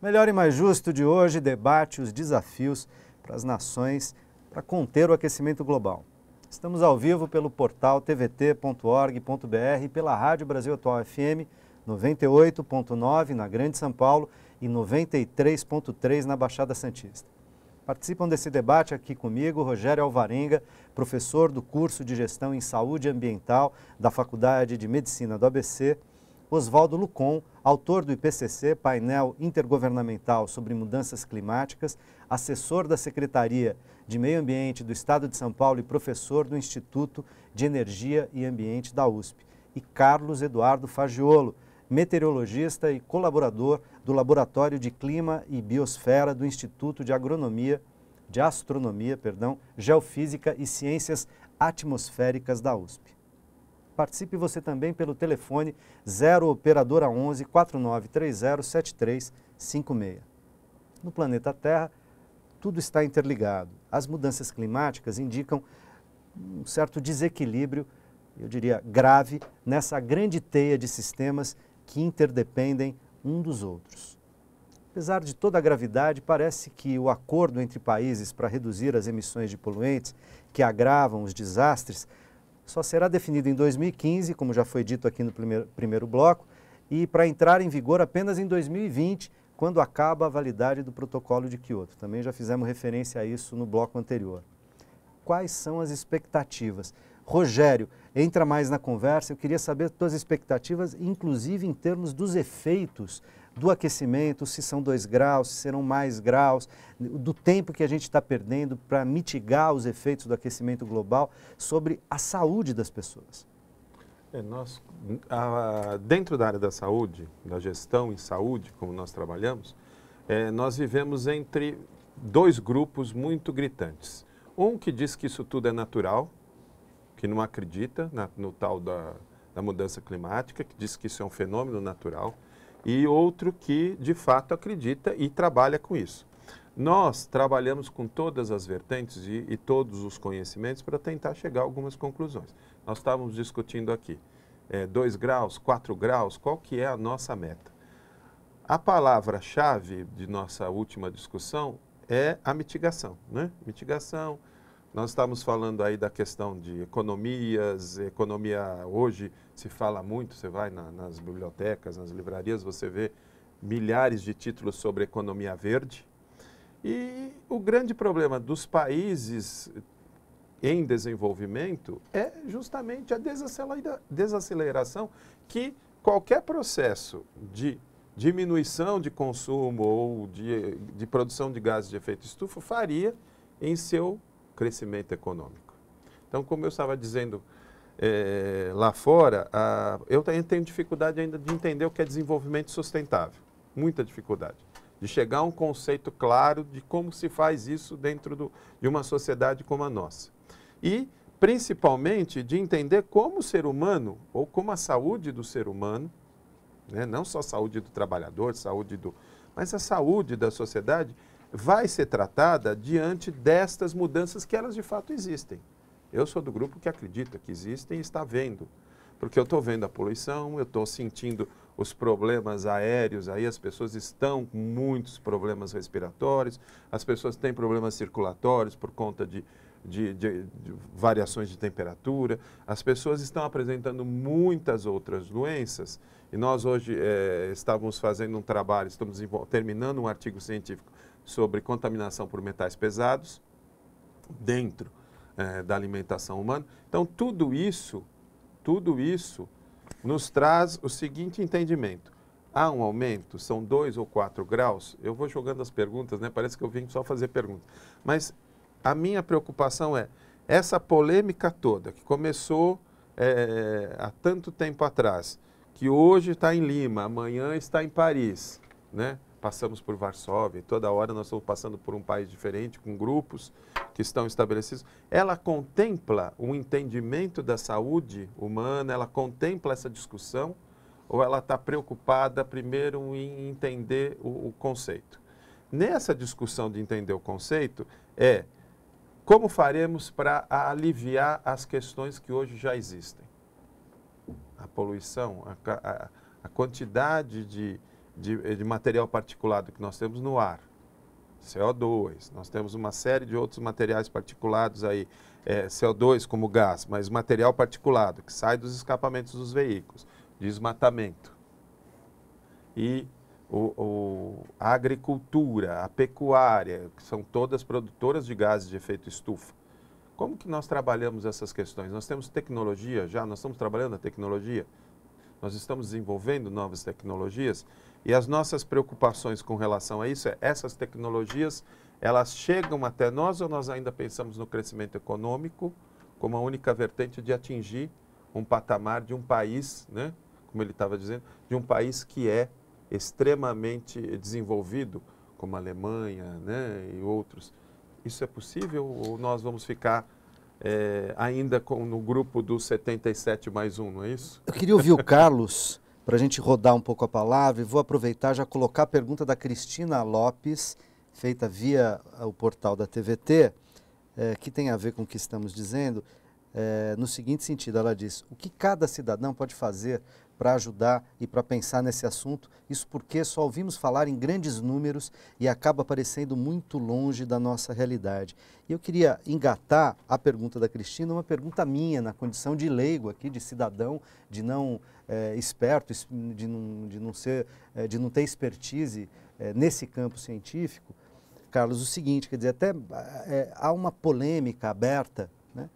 Melhor e Mais Justo de hoje debate os desafios para as nações para conter o aquecimento global. Estamos ao vivo pelo portal tvt.org.br e pela Rádio Brasil Atual FM 98.9 na Grande São Paulo e 93.3 na Baixada Santista. Participam desse debate aqui comigo Rogério Alvarenga, professor do curso de Gestão em Saúde Ambiental da Faculdade de Medicina do ABC, Oswaldo Lucon, autor do IPCC, Painel Intergovernamental sobre Mudanças Climáticas, assessor da Secretaria de Meio Ambiente do Estado de São Paulo e professor do Instituto de Energia e Ambiente da USP, e Carlos Eduardo Fagiolo, meteorologista e colaborador do Laboratório de Clima e Biosfera do Instituto de Astronomia, Geofísica e Ciências Atmosféricas da USP. Participe você também pelo telefone 0 operadora 11 4930 7356. No planeta Terra, tudo está interligado. As mudanças climáticas indicam um certo desequilíbrio, eu diria grave, nessa grande teia de sistemas que interdependem um dos outros. Apesar de toda a gravidade, parece que o acordo entre países para reduzir as emissões de poluentes que agravam os desastres só será definido em 2015, como já foi dito aqui no primeiro bloco, e para entrar em vigor apenas em 2020, quando acaba a validade do protocolo de Kyoto. Também já fizemos referência a isso no bloco anterior. Quais são as expectativas? Rogério, entra mais na conversa, eu queria saber suas expectativas, inclusive em termos dos efeitos do aquecimento, se são 2 graus, se serão mais graus, do tempo que a gente está perdendo para mitigar os efeitos do aquecimento global sobre a saúde das pessoas. Dentro da área da saúde, da gestão em saúde, como nós trabalhamos, nós vivemos entre 2 grupos muito gritantes. Um que diz que isso tudo é natural, que não acredita no tal da mudança climática, que diz que isso é um fenômeno natural, e outro que, de fato, acredita e trabalha com isso. Nós trabalhamos com todas as vertentes e todos os conhecimentos para tentar chegar a algumas conclusões. Nós estávamos discutindo aqui, 2 graus, 4 graus, qual que é a nossa meta? A palavra-chave de nossa última discussão é a mitigação, né? Mitigação. Nós estamos falando aí da questão de economias, economia hoje se fala muito, você vai nas bibliotecas, nas livrarias, você vê milhares de títulos sobre economia verde. E o grande problema dos países em desenvolvimento é justamente a desaceleração que qualquer processo de diminuição de consumo ou de produção de gases de efeito estufa faria em seu crescimento econômico. Então, como eu estava dizendo lá fora, eu tenho dificuldade ainda de entender o que é desenvolvimento sustentável, muita dificuldade, de chegar a um conceito claro de como se faz isso dentro de uma sociedade como a nossa. E, principalmente, de entender como o ser humano, ou como a saúde do ser humano, né, não só a saúde do trabalhador, mas a saúde da sociedade, vai ser tratada diante destas mudanças que elas de fato existem. Eu sou do grupo que acredita que existem e está vendo, porque eu estou vendo a poluição, eu estou sentindo os problemas aéreos, aí as pessoas estão com muitos problemas respiratórios, as pessoas têm problemas circulatórios por conta de variações de temperatura, as pessoas estão apresentando muitas outras doenças, e nós hoje estávamos fazendo um trabalho, estamos terminando um artigo científico sobre contaminação por metais pesados dentro da alimentação humana. Então, tudo isso nos traz o seguinte entendimento. Há um aumento, são 2 ou 4 graus, eu vou jogando as perguntas, né? Parece que eu vim só fazer perguntas, mas a minha preocupação é essa polêmica toda que começou há tanto tempo atrás, que hoje está em Lima, amanhã está em Paris, né? Passamos por Varsóvia, toda hora nós estamos passando por um país diferente, com grupos que estão estabelecidos. Ela contempla um entendimento da saúde humana, ela contempla essa discussão, ou ela está preocupada primeiro em entender o conceito? Nessa discussão de entender o conceito, como faremos para aliviar as questões que hoje já existem? A poluição, a quantidade de de material particulado que nós temos no ar, CO2, nós temos uma série de outros materiais particulados aí, CO2 como gás, mas material particulado que sai dos escapamentos dos veículos, desmatamento. E a agricultura, a pecuária, que são todas produtoras de gases de efeito estufa. Como que nós trabalhamos essas questões? Nós temos tecnologia já, nós estamos trabalhando a tecnologia, nós estamos desenvolvendo novas tecnologias e as nossas preocupações com relação a isso essas tecnologias, elas chegam até nós ou nós ainda pensamos no crescimento econômico como a única vertente de atingir um patamar de um país, né, como ele estava dizendo, de um país que é extremamente desenvolvido, como a Alemanha, né, e outros. Isso é possível ou nós vamos ficar ainda no grupo dos 77 mais um, não é isso? Eu queria ouvir o Carlos, para a gente rodar um pouco a palavra, e vou aproveitar já colocar a pergunta da Cristina Lopes, feita via o portal da TVT, que tem a ver com o que estamos dizendo, no seguinte sentido, ela diz: o que cada cidadão pode fazer para ajudar e para pensar nesse assunto? Isso porque só ouvimos falar em grandes números e acaba parecendo muito longe da nossa realidade. E eu queria engatar a pergunta da Cristina, uma pergunta minha, na condição de leigo aqui, de cidadão, de não esperto, de não ter expertise nesse campo científico. Carlos, o seguinte, quer dizer, até há uma polêmica aberta, né,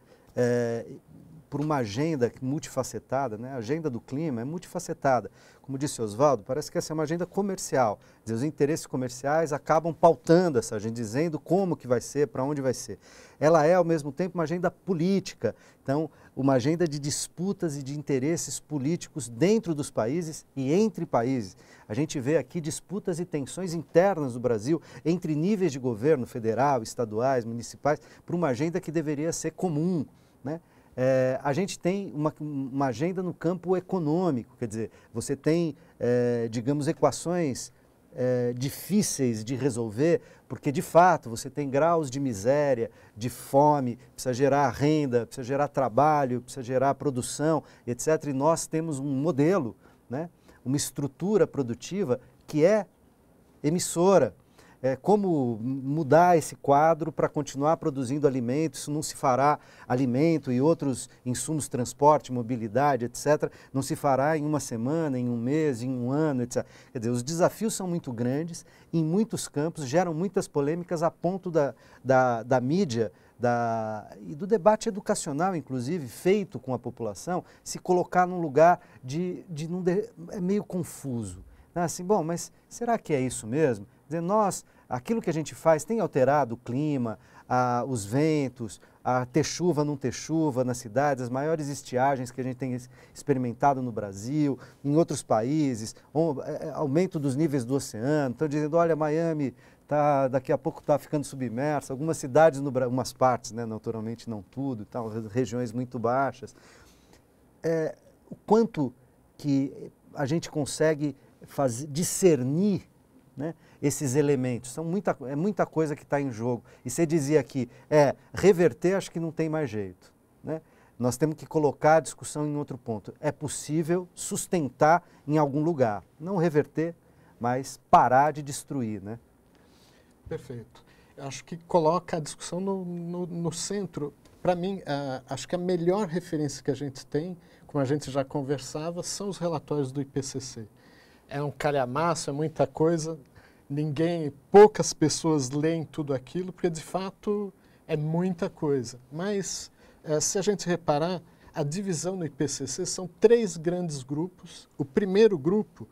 por uma agenda multifacetada, né? A agenda do clima é multifacetada. Como disse Oswaldo, parece que essa é uma agenda comercial. Quer dizer, os interesses comerciais acabam pautando essa agenda, dizendo como que vai ser, para onde vai ser. Ela é, ao mesmo tempo, uma agenda política. Então, uma agenda de disputas e de interesses políticos dentro dos países e entre países. A gente vê aqui disputas e tensões internas do Brasil entre níveis de governo federal, estaduais, municipais, por uma agenda que deveria ser comum, né? A gente tem uma agenda no campo econômico, quer dizer, você tem, digamos, equações difíceis de resolver, porque de fato você tem graus de miséria, de fome, precisa gerar renda, precisa gerar trabalho, precisa gerar produção, etc. E nós temos um modelo, né, uma estrutura produtiva que é emissora. Como mudar esse quadro para continuar produzindo alimentos? Isso não se fará, alimento e outros insumos, transporte, mobilidade, etc., não se fará em uma semana, em um mês, em um ano, etc. Quer dizer, os desafios são muito grandes, em muitos campos, geram muitas polêmicas a ponto da mídia e do debate educacional, inclusive, feito com a população, se colocar num lugar é meio confuso. Assim, bom, mas será que é isso mesmo? Quer dizer, aquilo que a gente faz tem alterado o clima, os ventos, a ter chuva, não ter chuva nas cidades, as maiores estiagens que a gente tem experimentado no Brasil, em outros países, aumento dos níveis do oceano. Estão dizendo, olha, Miami daqui a pouco está ficando submersa, algumas cidades, umas partes, né, naturalmente não tudo, tal, regiões muito baixas. O quanto que a gente consegue discernir, né, esses elementos, é muita coisa que está em jogo. E você dizia aqui, reverter acho que não tem mais jeito, né? Nós temos que colocar a discussão em outro ponto. É possível sustentar em algum lugar, não reverter, mas parar de destruir, né? Perfeito. Eu acho que coloca a discussão no centro. Para mim, acho que a melhor referência que a gente tem, como a gente já conversava, são os relatórios do IPCC. É um calhamaço, é muita coisa, poucas pessoas leem tudo aquilo, porque de fato é muita coisa. Mas, se a gente reparar, a divisão no IPCC são 3 grandes grupos. O primeiro grupo,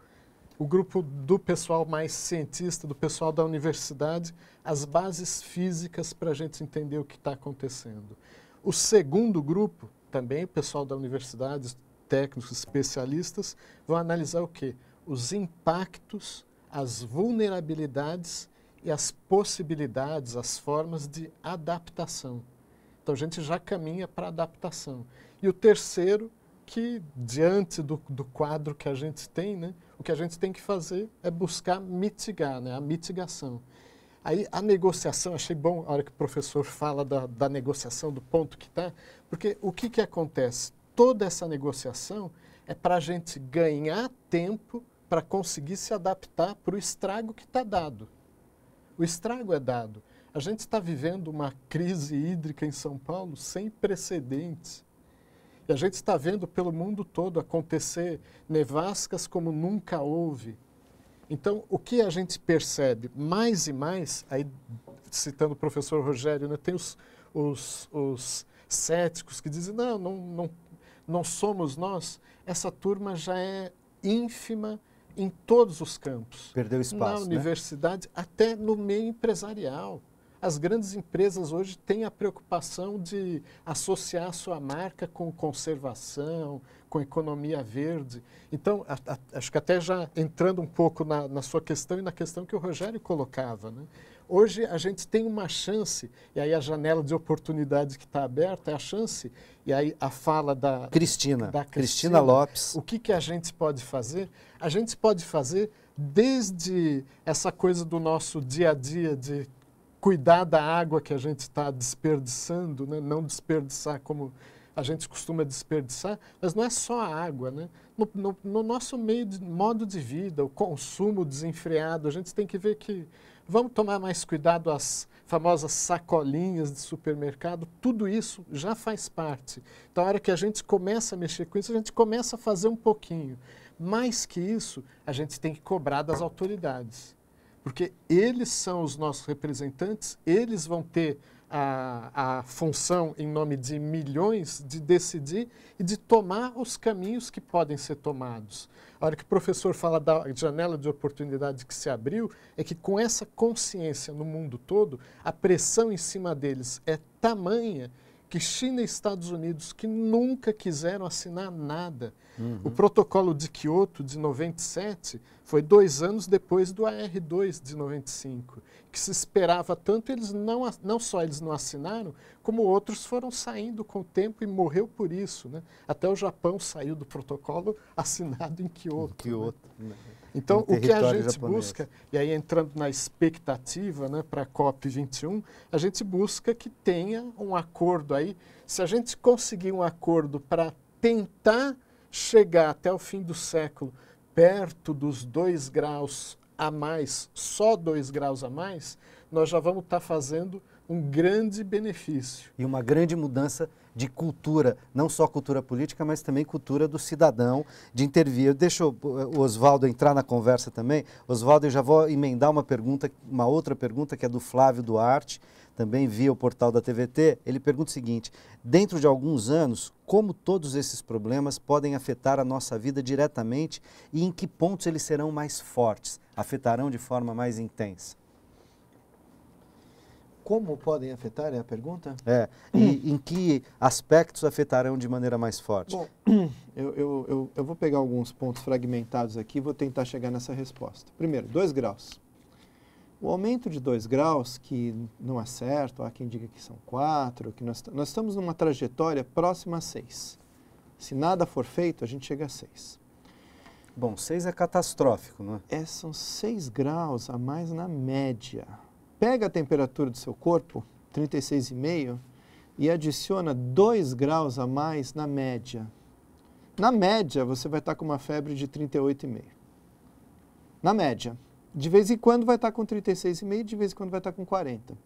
o grupo do pessoal mais cientista, do pessoal da universidade, as bases físicas para a gente entender o que está acontecendo. O segundo grupo, também o pessoal da universidade, técnicos, especialistas, vão analisar o quê? Os impactos, as vulnerabilidades e as possibilidades, as formas de adaptação. Então, a gente já caminha para a adaptação. E o terceiro, que diante do quadro que a gente tem, né, o que a gente tem que fazer é buscar mitigar, né, a mitigação. Aí, a negociação, achei bom a hora que o professor fala da negociação, do ponto que está, porque o que acontece? Toda essa negociação é para a gente ganhar tempo para conseguir se adaptar para o estrago que está dado. O estrago é dado. A gente está vivendo uma crise hídrica em São Paulo sem precedentes. E a gente está vendo pelo mundo todo acontecer nevascas como nunca houve. Então, o que a gente percebe mais e mais, aí citando o professor Rogério, né, tem os céticos que dizem, não somos nós. Essa turma já é ínfima em todos os campos. Perdeu espaço, na universidade, até no meio empresarial. As grandes empresas hoje têm a preocupação de associar a sua marca com conservação, com economia verde. Então, acho que até já entrando um pouco na sua questão e na questão que o Rogério colocava, né? Hoje a gente tem uma chance, e aí a janela de oportunidade que está aberta é a chance, e aí a fala da Cristina Lopes. O que a gente pode fazer? A gente pode fazer desde essa coisa do nosso dia a dia de cuidar da água que a gente está desperdiçando, né? Não desperdiçar como a gente costuma desperdiçar, mas não é só a água, né? No nosso modo de vida, o consumo desenfreado, a gente tem que ver que vamos tomar mais cuidado, as famosas sacolinhas de supermercado, tudo isso já faz parte. Então, a hora que a gente começa a mexer com isso, a gente começa a fazer um pouquinho. Mais que isso, a gente tem que cobrar das autoridades. Porque eles são os nossos representantes, eles vão ter a função, em nome de milhões, de decidir e de tomar os caminhos que podem ser tomados. A hora que o professor fala da janela de oportunidade que se abriu, é que com essa consciência no mundo todo, a pressão em cima deles é tamanha que China e Estados Unidos, que nunca quiseram assinar nada. O protocolo de Kyoto, de 97, foi 2 anos depois do AR2, de 95, que se esperava tanto, eles não só eles não assinaram, como outros foram saindo com o tempo e morreu por isso, né? Até o Japão saiu do protocolo assinado em Kyoto. Né? Então, o que a gente japonês. Busca, e aí entrando na expectativa, né, para a COP21, a gente busca que tenha um acordo aí. Se a gente conseguir um acordo para tentar chegar até o fim do século perto dos 2 graus a mais, só 2 graus a mais, nós já vamos estar fazendo um grande benefício. E uma grande mudança de cultura, não só cultura política, mas também cultura do cidadão, de intervir. Deixa o Oswaldo entrar na conversa também. Oswaldo, eu já vou emendar uma outra pergunta, que é do Flávio Duarte, também via o portal da TVT. Ele pergunta o seguinte: dentro de alguns anos, como todos esses problemas podem afetar a nossa vida diretamente e em que pontos eles serão mais fortes, afetarão de forma mais intensa? Como podem afetar, é a pergunta? E em que aspectos afetarão de maneira mais forte? Bom, eu vou pegar alguns pontos fragmentados aqui e vou tentar chegar nessa resposta. Primeiro, 2 graus. O aumento de 2 graus, que não é certo, há quem diga que são 4, que nós estamos numa trajetória próxima a 6. Se nada for feito, a gente chega a 6. Bom, 6 é catastrófico, não é? São 6 graus a mais na média. Pega a temperatura do seu corpo, 36,5, e adiciona 2 graus a mais na média. Na média, você vai estar com uma febre de 38,5. Na média. De vez em quando vai estar com 36,5, de vez em quando vai estar com 40.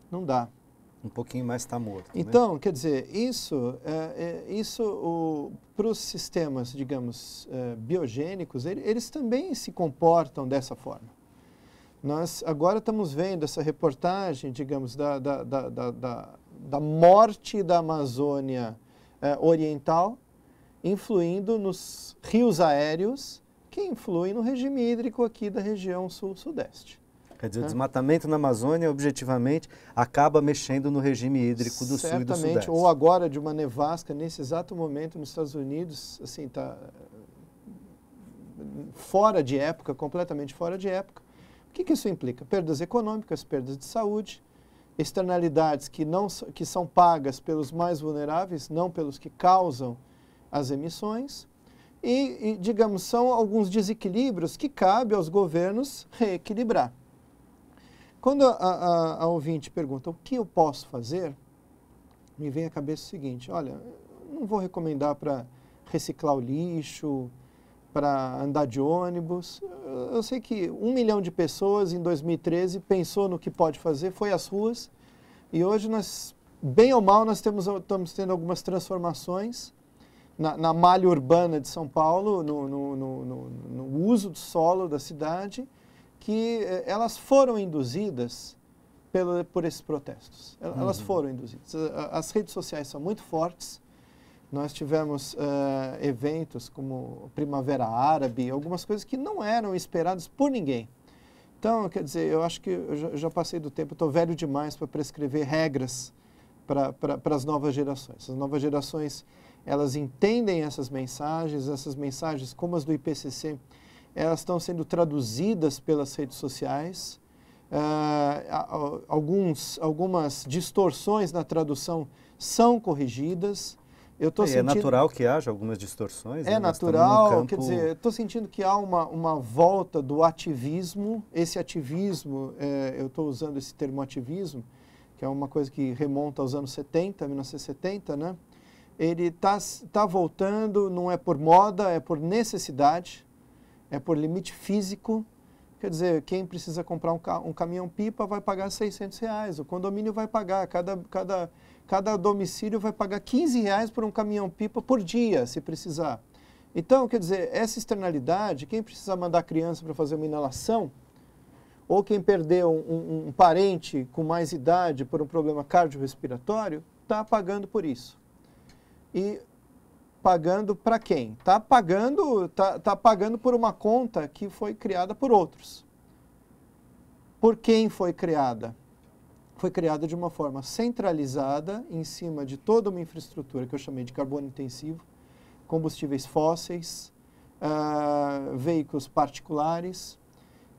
Não dá. Um pouquinho mais está morto. Então, né? Quer dizer, isso para os sistemas, digamos, biogênicos, eles também se comportam dessa forma. Nós agora estamos vendo essa reportagem, digamos, da morte da Amazônia Oriental, influindo nos rios aéreos, que influem no regime hídrico aqui da região sul-sudeste. Quer dizer, o desmatamento na Amazônia, objetivamente, acaba mexendo no regime hídrico do sul e do sudeste. Certamente, ou agora de uma nevasca, nesse exato momento nos Estados Unidos, assim, está fora de época, completamente fora de época. O que isso implica? Perdas econômicas, perdas de saúde, externalidades que são pagas pelos mais vulneráveis, não pelos que causam as emissões, e, digamos, são alguns desequilíbrios que cabe aos governos reequilibrar. Quando a ouvinte pergunta o que eu posso fazer, me vem à cabeça o seguinte: olha, não vou recomendar para reciclar o lixo, para andar de ônibus. Eu sei que 1 milhão de pessoas em 2013 pensou no que pode fazer, foi às ruas, e hoje nós, bem ou mal, nós estamos tendo algumas transformações na malha urbana de São Paulo, no uso do solo da cidade, que elas foram induzidas por esses protestos. Elas foram induzidas. As redes sociais são muito fortes. Nós tivemos eventos como Primavera Árabe, algumas coisas que não eram esperadas por ninguém. Então, quer dizer, eu acho que eu já passei do tempo, estou velho demais para prescrever regras para as novas gerações. As novas gerações, elas entendem essas mensagens como as do IPCC, elas estão sendo traduzidas pelas redes sociais. Algumas distorções na tradução são corrigidas. É natural que haja algumas distorções. É natural, quer dizer, estou sentindo que há uma volta do ativismo. Esse ativismo, eu estou usando esse termo ativismo, que é uma coisa que remonta aos anos 70, 1970, né? Ele tá voltando, não é por moda, é por necessidade, é por limite físico. Quer dizer, quem precisa comprar um caminhão-pipa vai pagar R$600, o condomínio vai pagar, cada domicílio vai pagar R$15 por um caminhão-pipa por dia, se precisar. Então, quer dizer, essa externalidade, quem precisa mandar criança para fazer uma inalação, ou quem perdeu um parente com mais idade por um problema cardiorrespiratório, está pagando por isso. E pagando para quem? Está pagando por uma conta que foi criada por outros. Por quem foi criada? Foi criada de uma forma centralizada em cima de toda uma infraestrutura que eu chamei de carbono intensivo, combustíveis fósseis, veículos particulares,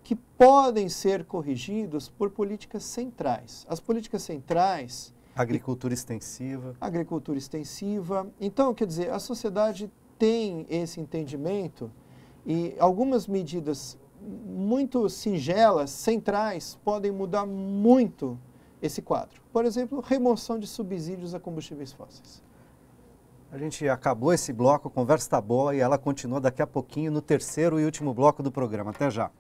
que podem ser corrigidos por políticas centrais. As políticas centrais... Agricultura extensiva. Agricultura extensiva. Então, quer dizer, a sociedade tem esse entendimento e algumas medidas muito singelas, centrais, podem mudar muito esse quadro. Por exemplo, remoção de subsídios a combustíveis fósseis. A gente acabou esse bloco, a conversa está boa e ela continua daqui a pouquinho no terceiro e último bloco do programa. Até já.